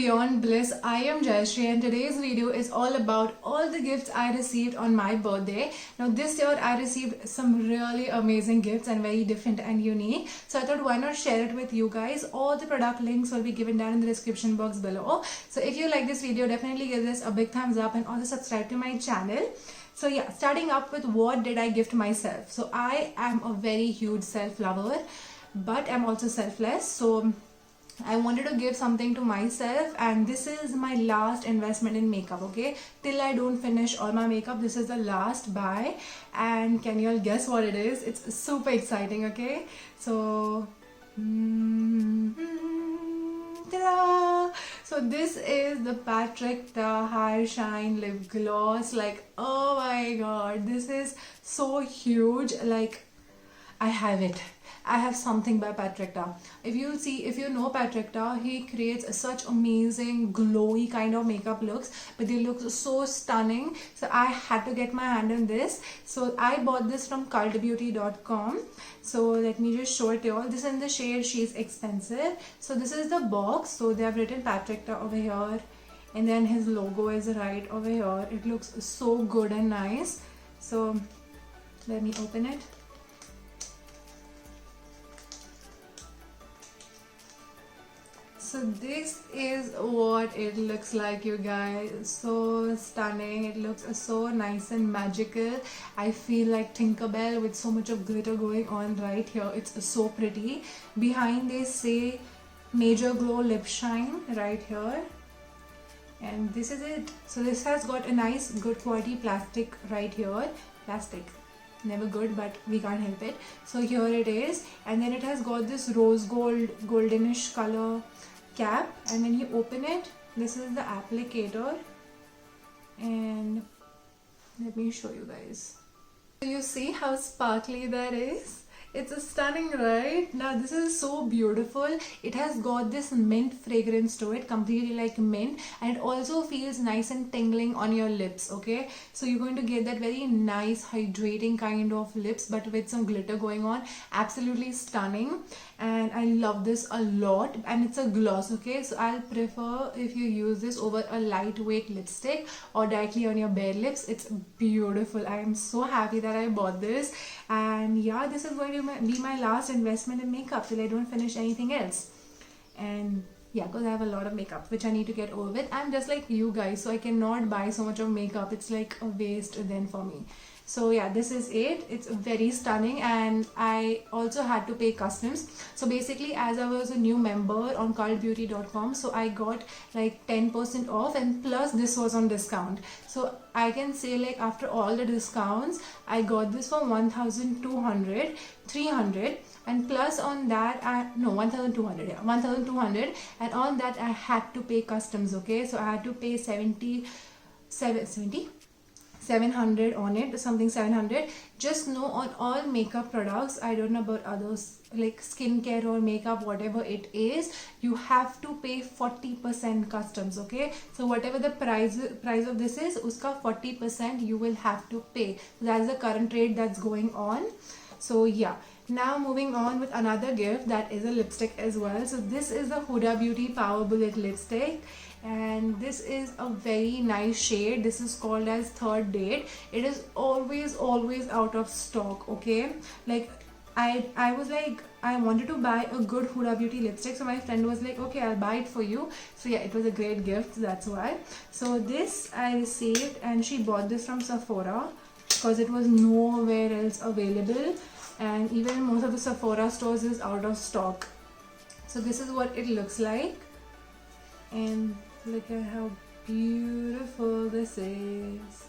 Beyond Bliss. I am Jayashree and today's video is all about all the gifts I received on my birthday. Now this year I received some really amazing gifts and very different and unique. So I thought why not share it with you guys. All the product links will be given down in the description box below. So if you like this video, definitely give this a big thumbs up and also subscribe to my channel. So yeah, starting up with what did I gift myself. So I am a very huge self-lover, but I'm also selfless. So I wanted to give something to myself, and this is my last investment in makeup. Okay, till I don't finish all my makeup, this is the last buy. And can you all guess what it is? It's super exciting. Okay, so ta-da! So this is the Patrick Ta High Shine Lip Gloss. Like, oh my god, this is so huge. Like, I have it. I have something by Patrick Ta. If you know Patrick Ta, he creates such amazing glowy kind of makeup looks, but they look so stunning. So I had to get my hand on this. So I bought this from cultbeauty.com. So let me just show it to you all. This is in the shade She's Expensive. So this is the box. So they have written Patrick Ta over here, and then his logo is right over here. It looks so good and nice. So let me open it. So this is what it looks like, you guys. So stunning. It looks so nice and magical. I feel like Tinkerbell with so much of glitter going on right here. It's so pretty. Behind they say Major Glow Lip Shine right here. And this is it. So this has got a nice good quality plastic right here. Plastic. Never good, but we can't help it. So here it is. And then it has got this rose gold, goldenish color cap, and when you open it, this is the applicator, and let me show you guys. So you see how sparkly that is? It's a stunning, right? Now this is so beautiful. It has got this mint fragrance to it, completely like mint, and it also feels nice and tingling on your lips. Okay, so you're going to get that very nice hydrating kind of lips, but with some glitter going on. Absolutely stunning, and I love this a lot. And it's a gloss. Okay, so I'll prefer if you use this over a lightweight lipstick or directly on your bare lips. It's beautiful. I am so happy that I bought this, and yeah, this is going to be my last investment in makeup till I don't finish anything else. And yeah, because I have a lot of makeup which I need to get over with. I'm just like you guys, so I cannot buy so much of makeup. It's like a waste then for me. So yeah, this is it. It's very stunning, and I also had to pay customs. So basically, as I was a new member on cultbeauty.com, so I got like 10% off, and plus this was on discount. So I can say, like, after all the discounts, I got this for 1,200, 300, and plus on that 1,200, yeah, 1,200, and on that I had to pay customs. Okay, so I had to pay 700 on it, something 700. Just know on all makeup products, I don't know about others like skincare or makeup, whatever it is, you have to pay 40% customs. Okay, so whatever the price of this is, uska 40% you will have to pay. That's the current rate that's going on. So yeah, now moving on with another gift, that is a lipstick as well. So this is the Huda Beauty Power Bullet lipstick, and this is a very nice shade. This is called as Third Date. It is always out of stock. Okay, like I was like, I wanted to buy a good Huda Beauty lipstick, so my friend was like, okay, I'll buy it for you. So yeah, it was a great gift, that's why. So this I received, and she bought this from Sephora because it was nowhere else available, and even most of the Sephora stores is out of stock. So this is what it looks like, and look at how beautiful this is.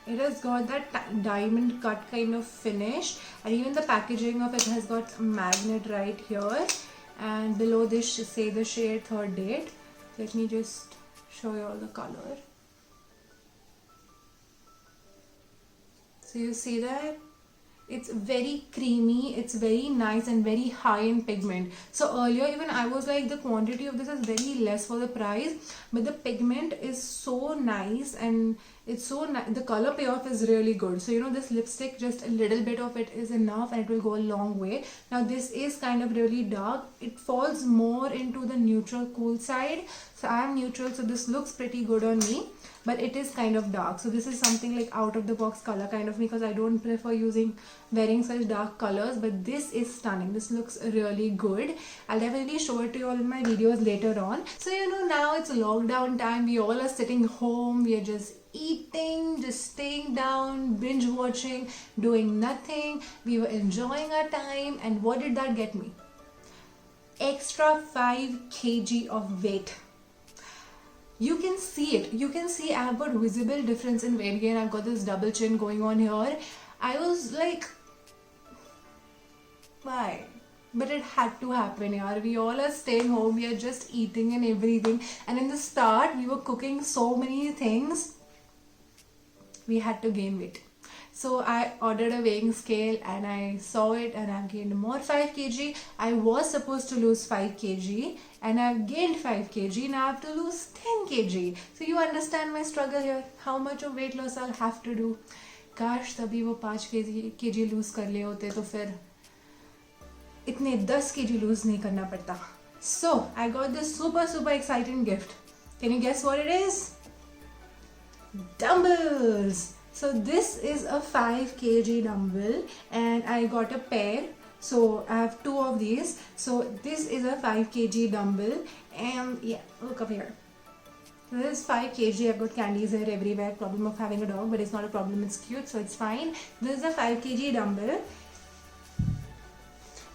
It has got that diamond cut kind of finish, and even the packaging of it has got a magnet right here, and below this say the shade Third Date. Let me just show you all the color. So you see that? It's very creamy, it's very nice and very high in pigment. So earlier even I was like, the quantity of this is very less for the price, but the pigment is so nice and It's so the color payoff is really good. So you know, this lipstick, just a little bit of it is enough and it will go a long way. Now this is kind of really dark. It falls more into the neutral cool side. So I am neutral, so this looks pretty good on me, but it is kind of dark. So this is something like out of the box color kind of me, because I don't prefer wearing such dark colors. But this is stunning. This looks really good. I'll definitely show it to you all in my videos later on. So you know, now it's lockdown time. We all are sitting home. We are just eating, just staying down, binge watching, doing nothing. We were enjoying our time, and what did that get me? Extra 5 kg of weight. You can see it. You can see I've got visible difference in weight gain. I've got this double chin going on here. I was like, why? But it had to happen, yaar. We all are staying home. We are just eating and everything. And in the start, we were cooking so many things. We had to gain weight. So I ordered a weighing scale and I saw it, and I've gained more 5 kg. I was supposed to lose 5 kg and I've gained 5 kg. Now I have to lose 10 kg. So you understand my struggle here. How much of weight loss I'll have to do. काश तभी वो 5 kg loose कर लिए होते तो फिर इतने 10 kg loose नहीं करना पड़ता. So I got this super exciting gift. Can you guess what it is? Dumbbells. So this is a 5 kg dumbbell and I got a pair. So I have 2 of these. So this is a 5 kg dumbbell, and yeah, look up here. This is 5 kg. I've got candies here everywhere. Problem of having a dog, but it's not a problem. It's cute, so it's fine. This is a 5 kg dumbbell.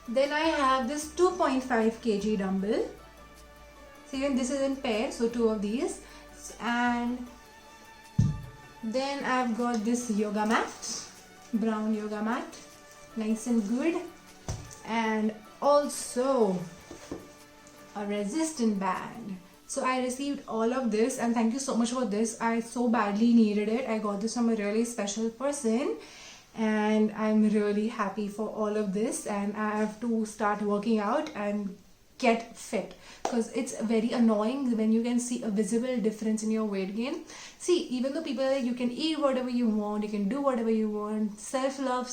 Then I have this 2.5 kg dumbbell. So even this is in pair, so 2 of these. And then I've got this yoga mat, brown yoga mat, nice and good, and also a resistant band. So I received all of this, and thank you so much for this. I so badly needed it. I got this from a really special person, and I'm really happy for all of this. And I have to start working out and get fit, because it's very annoying when you can see a visible difference in your weight gain. See, even though people are like, you can eat whatever you want, you can do whatever you want, self-love,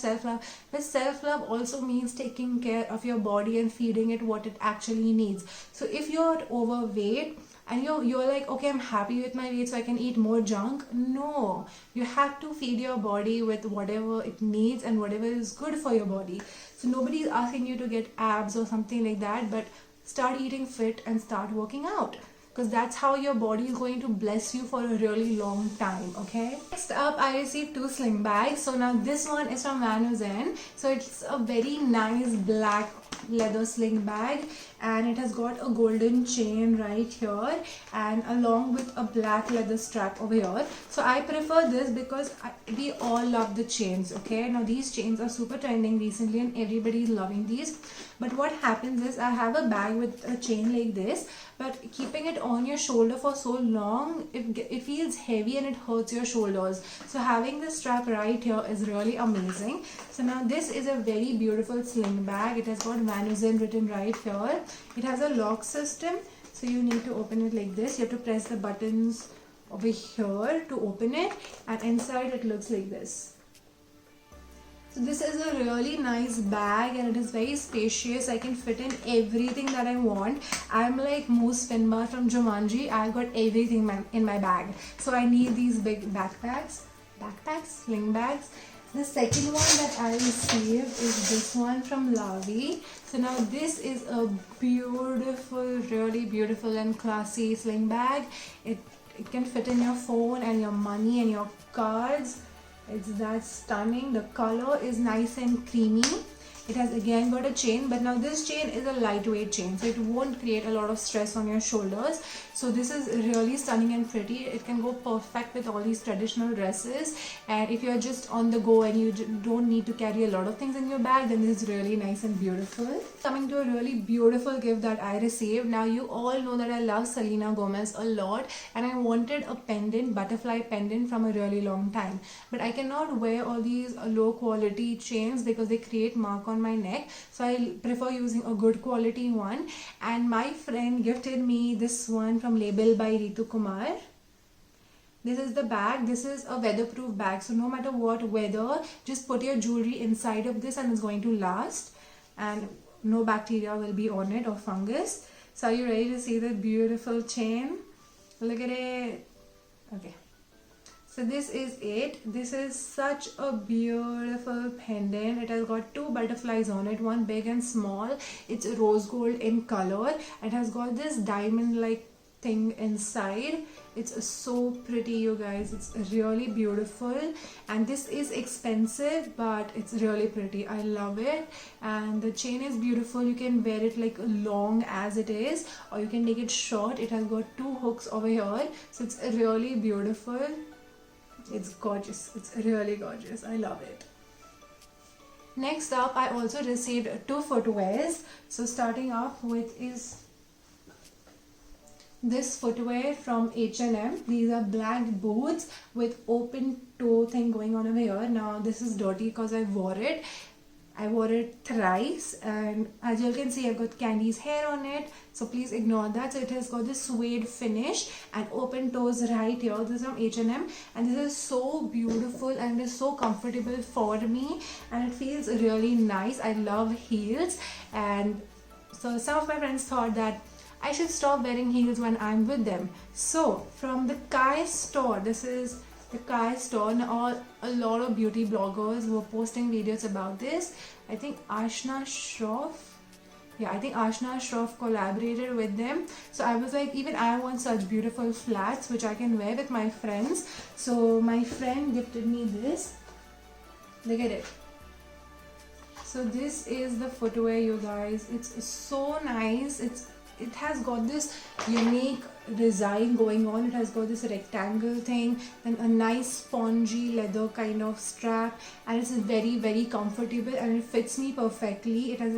but self-love also means taking care of your body and feeding it what it actually needs. So if you're overweight and you're like, okay, I'm happy with my weight so I can eat more junk. No, you have to feed your body with whatever it needs and whatever is good for your body. So nobody is asking you to get abs or something like that, but start eating fit and start working out, because that's how your body is going to bless you for a really long time. Okay, next up I received 2 sling bags. So now this one is from Van Heusen. So it's a very nice black leather sling bag, and it has got a golden chain right here and along with a black leather strap over here. So I prefer this because we all love the chains. Okay, now these chains are super trending recently and everybody is loving these. But what happens is, I have a bag with a chain like this, but keeping it on your shoulder for so long, it feels heavy and it hurts your shoulders. So having this strap right here is really amazing. So now this is a very beautiful sling bag. It has got Van Heusen written right here. It has a lock system, so you need to open it like this. You have to press the buttons over here to open it, and inside it looks like this. So this is a really nice bag and it is very spacious. I can fit in everything that I want. I'm like Moose Finbar from Jumanji. I've got everything in my bag. So I need these big backpacks, sling bags. The second one that I received is this one from Lavi. So now this is a beautiful, really beautiful and classy sling bag. It can fit in your phone and your money and your cards. It's that stunning. The color is nice and creamy. It has again got a chain, but now this chain is a lightweight chain, so it won't create a lot of stress on your shoulders. So this is really stunning and pretty. It can go perfect with all these traditional dresses, and if you're just on the go and you don't need to carry a lot of things in your bag, then this is really nice and beautiful. Coming to a really beautiful gift that I received. Now you all know that I love Selena Gomez a lot, and I wanted a pendant, butterfly pendant, from a really long time, but I cannot wear all these low quality chains because they create mark on my neck. So I prefer using a good quality one, and my friend gifted me this one from Label by Ritu Kumar. This is the bag. This is a weatherproof bag, so no matter what weather, just put your jewelry inside of this and it's going to last, and no bacteria will be on it or fungus. So are you ready to see the beautiful chain? Look at it. Okay, so this is it. This is such a beautiful pendant. It has got two butterflies on it, one big and small. It's rose gold in color. It has got this diamond like thing inside. It's so pretty, you guys. It's really beautiful, and this is expensive, but it's really pretty. I love it, and the chain is beautiful. You can wear it like long as it is, or you can make it short. It has got two hooks over here, so it's really beautiful. It's gorgeous. It's really gorgeous. I love it. Next up, I also received two footwears. So starting off with is this footwear from H&M. These are black boots with open toe thing going on over here. Now this is dirty because I wore it. I wore it thrice, and as you can see, I've got Candy's hair on it, so please ignore that. So it has got this suede finish and open toes right here. This is from H&M, and this is so beautiful and it is so comfortable for me, and it feels really nice. I love heels, and so some of my friends thought that I should stop wearing heels when I'm with them. So from the Kai store, this is the Kai store. Now a lot of beauty bloggers were posting videos about this. I think Ashna Shroff, I think Ashna Shroff collaborated with them. So I was like, even I want such beautiful flats which I can wear with my friends. So my friend gifted me this. Look at it. So this is the footwear, you guys. It's so nice. It has got this unique design going on. It has got this rectangle thing and a nice spongy leather kind of strap, and it's very, very comfortable, and it fits me perfectly. It has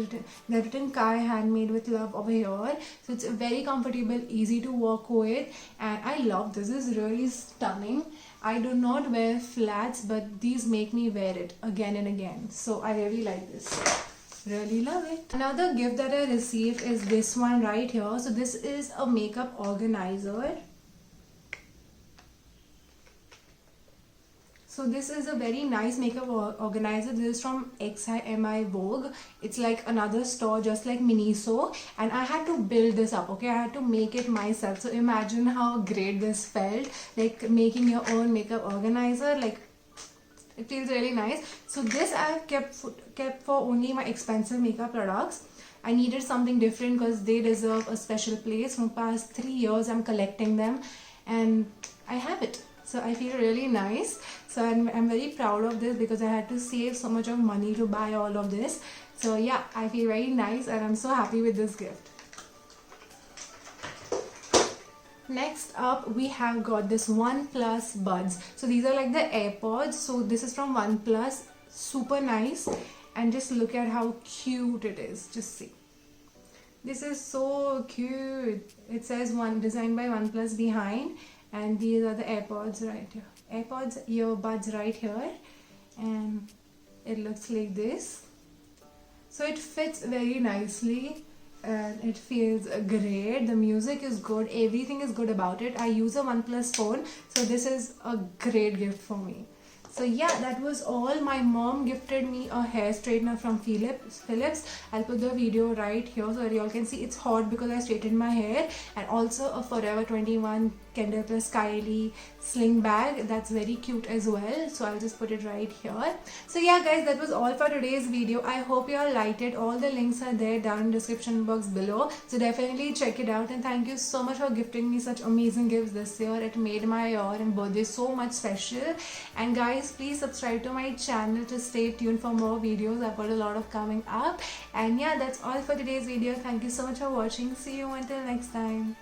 written Kai handmade with love over here, so it's very comfortable, easy to walk with, and I love this. This is really stunning. I do not wear flats, but these make me wear it again and again, so I really like this. Really love it. Another gift that I received is this one right here. So this is a makeup organizer. So this is a very nice makeup organizer. This is from XIMI Vogue. It's like another store just like Miniso, and I had to build this up. Okay, I had to make it myself. So imagine how great this felt, like making your own makeup organizer. Like, it feels really nice. So this I have kept for only my expensive makeup products. I needed something different because they deserve a special place. For the past 3 years I'm collecting them, and I have it. So I feel really nice. So I'm very proud of this because I had to save so much of money to buy all of this. So yeah, I feel very nice, and I'm so happy with this gift. Next up, we have got this OnePlus buds. So these are like the AirPods. So this is from OnePlus. Super nice, and just look at how cute it is. Just see. This is so cute. It says designed by OnePlus behind, and these are the AirPods right here. AirPods earbuds right here, and it looks like this. So it fits very nicely, and it feels great. The music is good, everything is good about it. I use a OnePlus phone, so this is a great gift for me. So yeah, that was all. My mom gifted me a hair straightener from Philips. I'll put the video right here so that you all can see. It's hot because I straightened my hair, and also a Forever 21 Kendall Plus Kylie sling bag. That's very cute as well. So I'll just put it right here. So yeah guys, that was all for today's video. I hope you all liked it. All the links are there down in the description box below. So definitely check it out, and thank you so much for gifting me such amazing gifts this year. It made my year and birthday so much special. And guys, please subscribe to my channel to stay tuned for more videos. I've got a lot of coming up. And yeah, that's all for today's video. Thank you so much for watching. See you until next time.